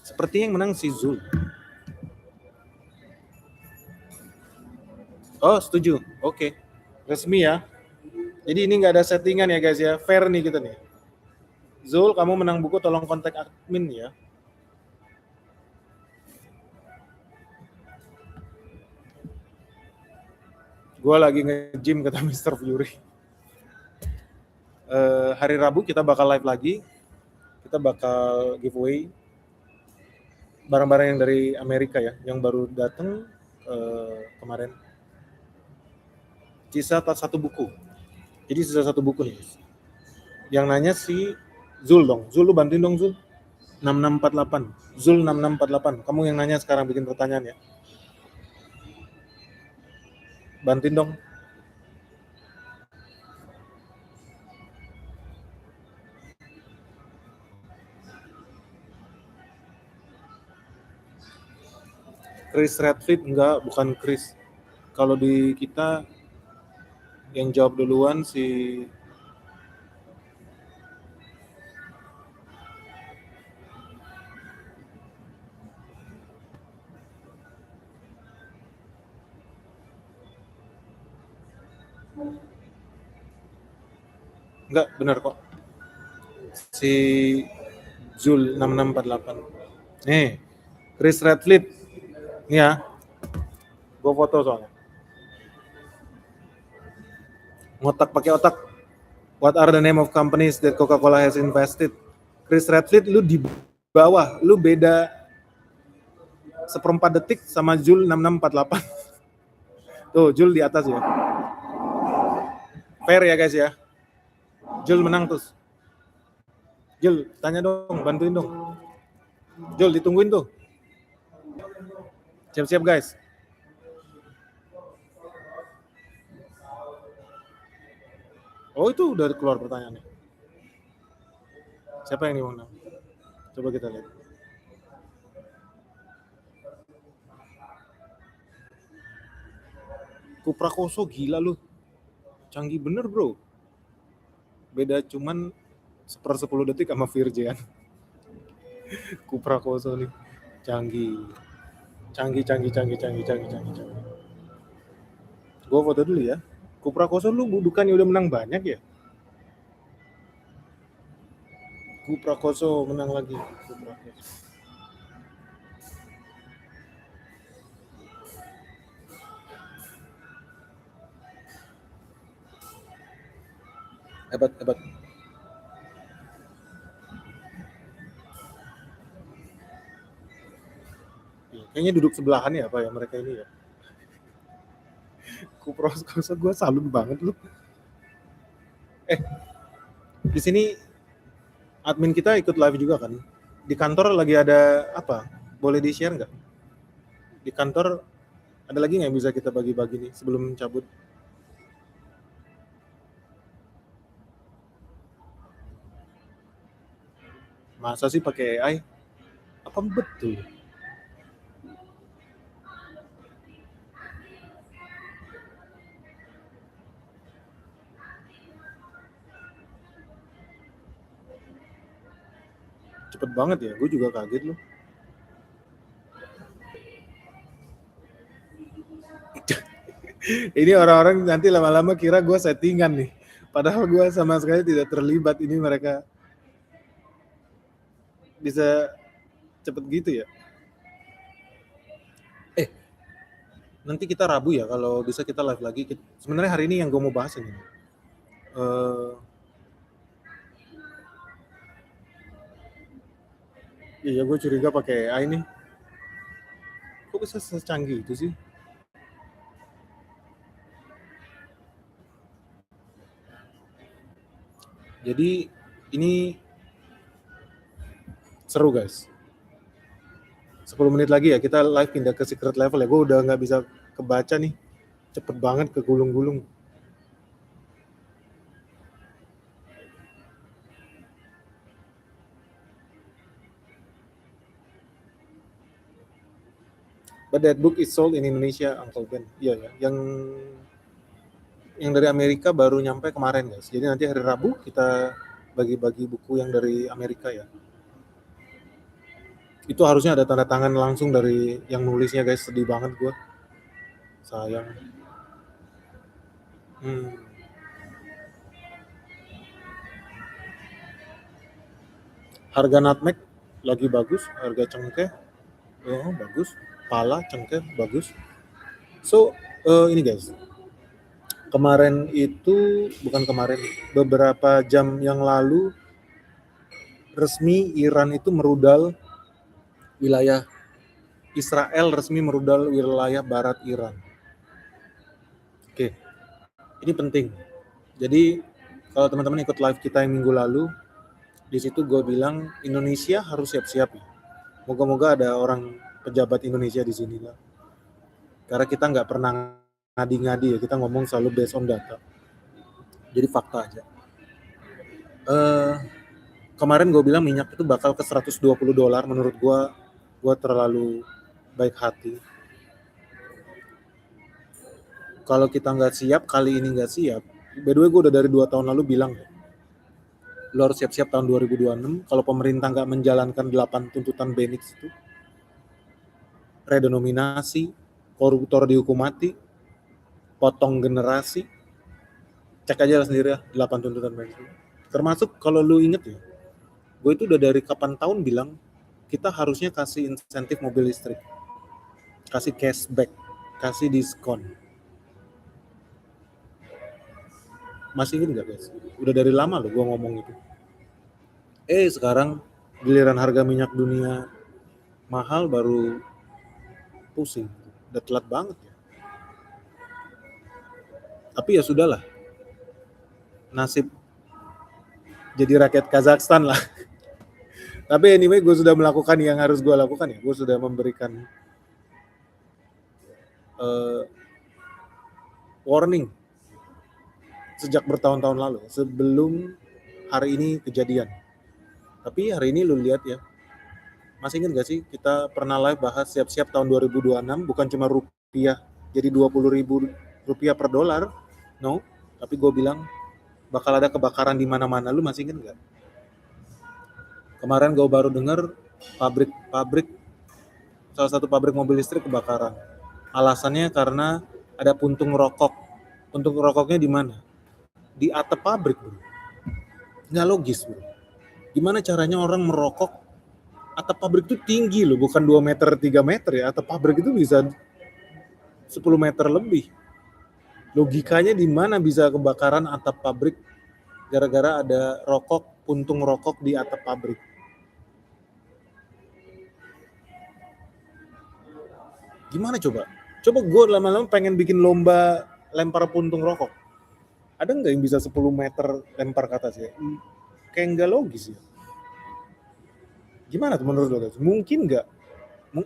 Sepertinya yang menang si Zul. Oh, setuju. Oke. Resmi ya. Jadi ini nggak ada settingan ya guys ya. Fair nih kita nih. Zul, kamu menang buku, tolong kontak admin ya. Gue lagi nge-gym kata Mr. Fury. Hari Rabu kita bakal live lagi. Kita bakal giveaway barang-barang yang dari Amerika ya, yang baru datang kemarin. Sisa satu buku. Jadi sisa satu buku nih. Yang nanya si Zul dong. Zul, lu bantuin dong Zul. 6648. Zul 6648. Kamu yang nanya sekarang bikin pertanyaan ya. Bantuin dong. Chris Redfield enggak, bukan Chris. Kalau di kita yang jawab duluan si enggak benar kok. Si Zul 6648. Nih, Chris Redfield. Nih ya. Gue foto soalnya. Ngotak pakai otak. What are the name of companies that Coca-Cola has invested? Chris Redfield, lu di bawah, lu beda 1/4 detik sama Jul 6648. Tuh, Jul di atas ya. Fair ya guys ya. Jul menang terus. Jul, tanya dong, bantuin dong. Jul, ditungguin tuh. Siap-siap guys. Oh, itu udah keluar pertanyaannya. Siapa yang menang? Coba kita lihat. Cupra Koso gila lu. Canggih bener bro. Beda cuman 1/10 detik sama Virgin. Cupra Koso nih. Canggih. Gue foto dulu ya. Cupra Koso lu bukannya udah menang banyak ya? Cupra Koso menang lagi. Cupra Koso. Hebat. Kayaknya duduk sebelahan ya apa ya mereka ini ya. Cupra Koso gue salut banget lu. Di sini admin kita ikut live juga kan. Di kantor lagi ada apa? Boleh di-share nggak? Di kantor ada lagi nggak yang bisa kita bagi-bagi nih sebelum cabut? Masa sih pakai AI? Apa betul? Cepet banget ya, gue juga kaget loh. Ini orang-orang nanti lama-lama kira gue settingan nih. Padahal gue sama sekali tidak terlibat. Ini mereka bisa cepet gitu ya. Nanti kita Rabu ya, kalau bisa kita live lagi. Sebenarnya hari ini yang gue mau bahas ini. Iya, gue curiga pakai AI nih. Kok bisa secanggih itu sih? Jadi ini seru guys. 10 menit lagi ya kita live pindah ke secret level ya. Gue udah nggak bisa kebaca nih. Cepet banget ke gulung-gulung. But that book is sold in Indonesia, Uncle Ben. Iya ya. Yang dari Amerika baru nyampe kemarin guys. Jadi nanti hari Rabu kita bagi-bagi buku yang dari Amerika ya. Itu harusnya ada tanda tangan langsung dari yang nulisnya guys. Sedih banget gue. Sayang. Harga nutmeg lagi bagus. Harga cengkeh bagus. Pala, cengkeh bagus. So ini guys. Beberapa jam yang lalu resmi Iran itu merudal wilayah Israel, resmi merudal wilayah barat Iran. Oke, ini penting. Jadi kalau teman-teman ikut live kita yang minggu lalu, di situ gue bilang Indonesia harus siap-siap ya. Moga-moga ada orang pejabat Indonesia di sini lah. Karena kita nggak pernah ngadi-ngadi ya, kita ngomong selalu based on data. Jadi fakta aja. Kemarin gue bilang minyak itu bakal ke $120. Menurut gue terlalu baik hati. Kalau kita nggak siap, kali ini nggak siap. By the way, gue udah dari 2 tahun lalu bilang, lo harus siap-siap tahun 2026. Kalau pemerintah nggak menjalankan 8 tuntutan Benix itu, redenominasi, koruptor dihukum mati, potong generasi, cek aja lah sendiri ya 8 tuntutan Benix. Termasuk kalau lu inget ya, gue itu udah dari kapan tahun bilang kita harusnya kasih insentif mobil listrik, kasih cashback, kasih diskon. Masih inget nggak guys? Udah dari lama loh gue ngomong itu. Sekarang giliran harga minyak dunia mahal baru pusing. Udah telat banget ya. Tapi ya sudahlah. Nasib jadi rakyat Kazakhstan lah. Tapi anyway, gue sudah melakukan yang harus gue lakukan ya. Gue sudah memberikan warning sejak bertahun-tahun lalu, sebelum hari ini kejadian. Tapi hari ini lu lihat ya, masih ingat gak sih kita pernah live bahas siap-siap tahun 2026 bukan cuma rupiah jadi 20.000 rupiah per dolar, no. Tapi gue bilang bakal ada kebakaran di mana-mana. Lu masih ingat gak? Kemarin gue baru dengar salah satu pabrik mobil listrik kebakaran. Alasannya karena ada puntung rokok. Puntung rokoknya di mana? Di atap pabrik, bro. Nggak logis, bro. Gimana caranya orang merokok? Atap pabrik itu tinggi loh, bukan 2 meter, 3 meter ya. Atap pabrik itu bisa 10 meter lebih. Logikanya di mana bisa kebakaran atap pabrik gara-gara ada puntung rokok di atap pabrik? Gimana coba? Coba gue lama-lama pengen bikin lomba lempar puntung rokok. Ada nggak yang bisa 10 meter lempar ke atas ya? Kayak nggak logis ya. Gimana tuh menurut lo guys? Mungkin nggak?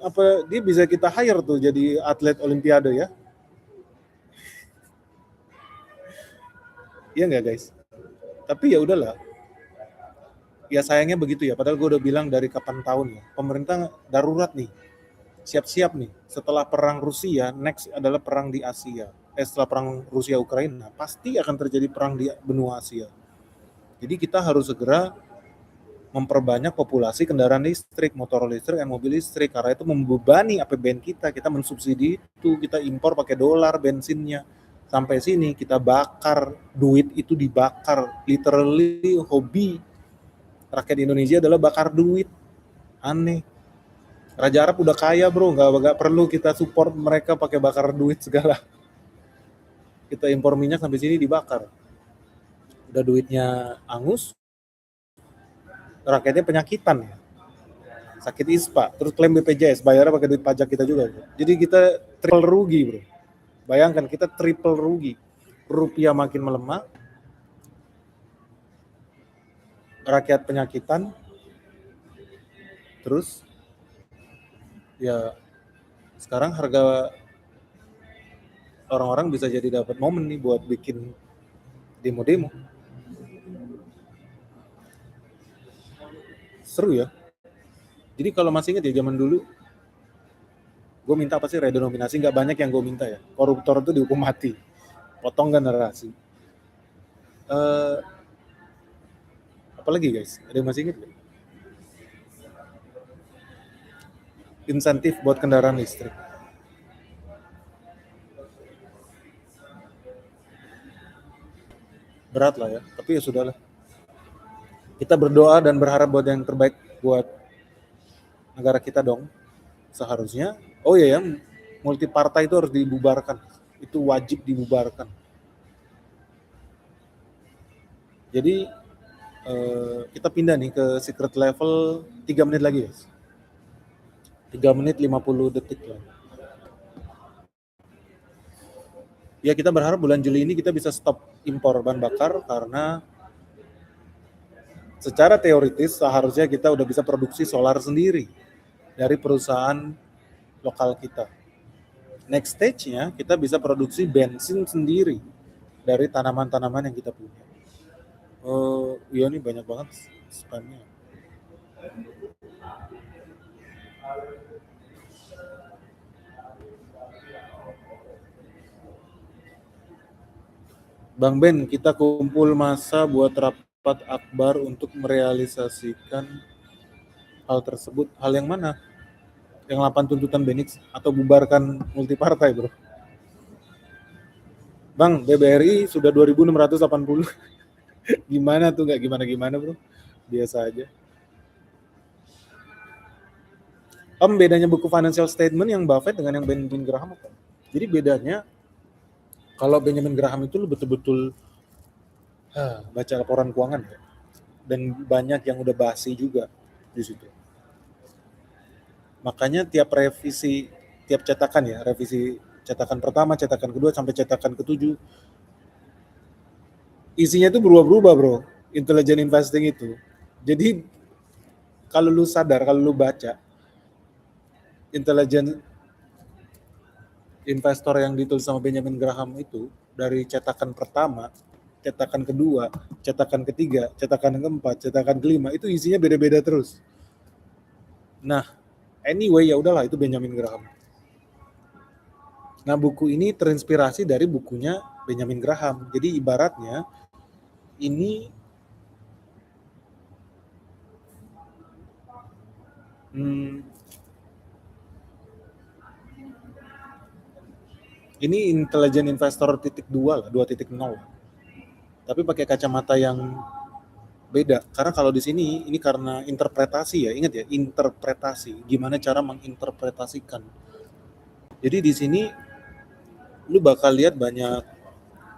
Apa dia bisa kita hire tuh jadi atlet olimpiade ya? Iya nggak guys? Tapi ya udahlah. Ya sayangnya begitu ya. Padahal gue udah bilang dari kapan tahun ya. Pemerintah darurat nih. Siap-siap nih. Setelah perang Rusia, next adalah perang di Asia. Setelah perang Rusia Ukraina, pasti akan terjadi perang di benua Asia. Jadi kita harus segera memperbanyak populasi kendaraan listrik, motor listrik, dan mobil listrik. Karena itu membebani APBN kita. Kita mensubsidi itu, kita impor pakai dolar bensinnya. Sampai sini kita bakar, duit itu dibakar. Literally hobi rakyat Indonesia adalah bakar duit. Aneh. Raja Arab udah kaya bro, nggak perlu kita support mereka pakai bakar duit segala. Kita impor minyak sampai sini dibakar. Udah duitnya angus, rakyatnya penyakitan ya. Sakit ISPA, terus klaim BPJS, bayarnya pakai duit pajak kita juga. Jadi kita triple rugi bro. Bayangkan kita triple rugi. Rupiah makin melemah, rakyat penyakitan, terus ya sekarang harga orang-orang bisa jadi dapat momen nih buat bikin demo-demo. Seru ya. Jadi kalau masih ingat ya zaman dulu, gue minta apa sih redenominasi, nggak banyak yang gue minta ya. Koruptor itu dihukum mati, potong generasi. Apalagi guys, ada yang masih ingat gak? Insentif buat kendaraan listrik. Berat lah ya, tapi ya sudahlah. Kita berdoa dan berharap buat yang terbaik buat negara kita dong. Seharusnya, oh iya ya, multi partai itu harus dibubarkan. Itu wajib dibubarkan. Jadi kita pindah nih ke secret level 3 menit lagi guys. 3 menit 50 detik lah. Ya kita berharap bulan Juli ini kita bisa stop impor bahan bakar karena secara teoritis seharusnya kita udah bisa produksi solar sendiri dari perusahaan lokal kita. Next stage-nya kita bisa produksi bensin sendiri dari tanaman-tanaman yang kita punya. Iya nih banyak banget spamnya. Bang Ben, kita kumpul masa buat rapat akbar untuk merealisasikan hal tersebut. Hal yang mana? Yang 8 tuntutan Benix atau bubarkan multipartai, bro? Bang, BBRI sudah 2.680. Gimana tuh? Nggak gimana-gimana, bro. Biasa aja. Bedanya buku financial statement yang Buffett dengan yang Benjamin Graham apa? Jadi bedanya, kalau Benjamin Graham itu lu betul-betul baca laporan keuangan ya. Dan banyak yang udah basi juga di situ. Makanya tiap revisi, tiap cetakan ya, revisi cetakan pertama, cetakan kedua, sampai cetakan ketujuh, isinya itu berubah-berubah, bro. Intelligent investing itu. Jadi kalau lu sadar, kalau lu baca intelligent investor yang ditulis sama Benjamin Graham itu, dari cetakan pertama, cetakan kedua, cetakan ketiga, cetakan keempat, cetakan kelima, itu isinya beda-beda terus. Nah, anyway, ya udahlah, itu Benjamin Graham. Nah, buku ini terinspirasi dari bukunya Benjamin Graham. Jadi ibaratnya ini ini intelligent investor 2.2 lah, 2.0. Tapi pakai kacamata yang beda. Karena kalau di sini ini karena interpretasi ya, ingat ya, interpretasi. Gimana cara menginterpretasikan. Jadi di sini lu bakal lihat banyak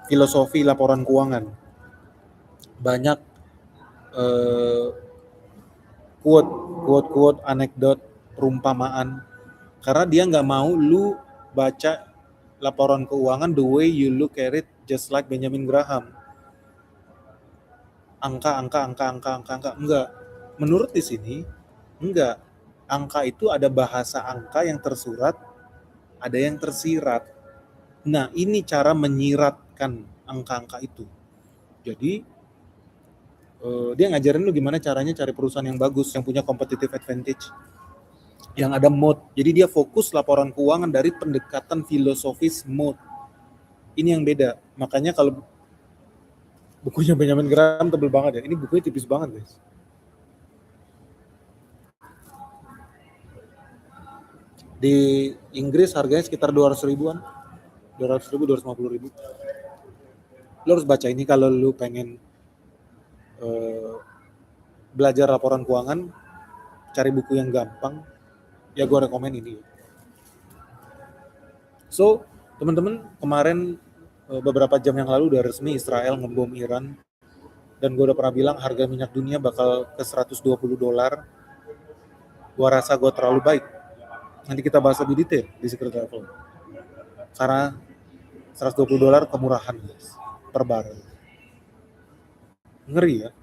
filosofi laporan keuangan. Banyak quote, anekdot, perumpamaan. Karena dia nggak mau lu baca laporan keuangan the way you look at it just like Benjamin Graham. Angka. Enggak. Menurut di sini, enggak. Angka itu ada bahasa angka yang tersurat, ada yang tersirat. Nah, ini cara menyiratkan angka-angka itu. Jadi, dia ngajarin lu gimana caranya cari perusahaan yang bagus, yang punya competitive advantage, yang ada moat. Jadi dia fokus laporan keuangan dari pendekatan filosofis moat. Ini yang beda. Makanya kalau bukunya Benjamin Graham tebel banget ya. Ini bukunya tipis banget, guys. Di Inggris harganya sekitar 200 ribuan. 200 ribu, 250 ribu. Lo harus baca ini kalau lo pengen belajar laporan keuangan, cari buku yang gampang, ya gue rekomen ini. So, teman-teman, kemarin beberapa jam yang lalu udah resmi Israel ngebom Iran, dan gue udah pernah bilang harga minyak dunia bakal ke $120. Gue rasa gue terlalu baik. Nanti kita bahas lebih detail di Secret Travel. Karena $120 kemurahan, guys, per barrel. Ngeri ya.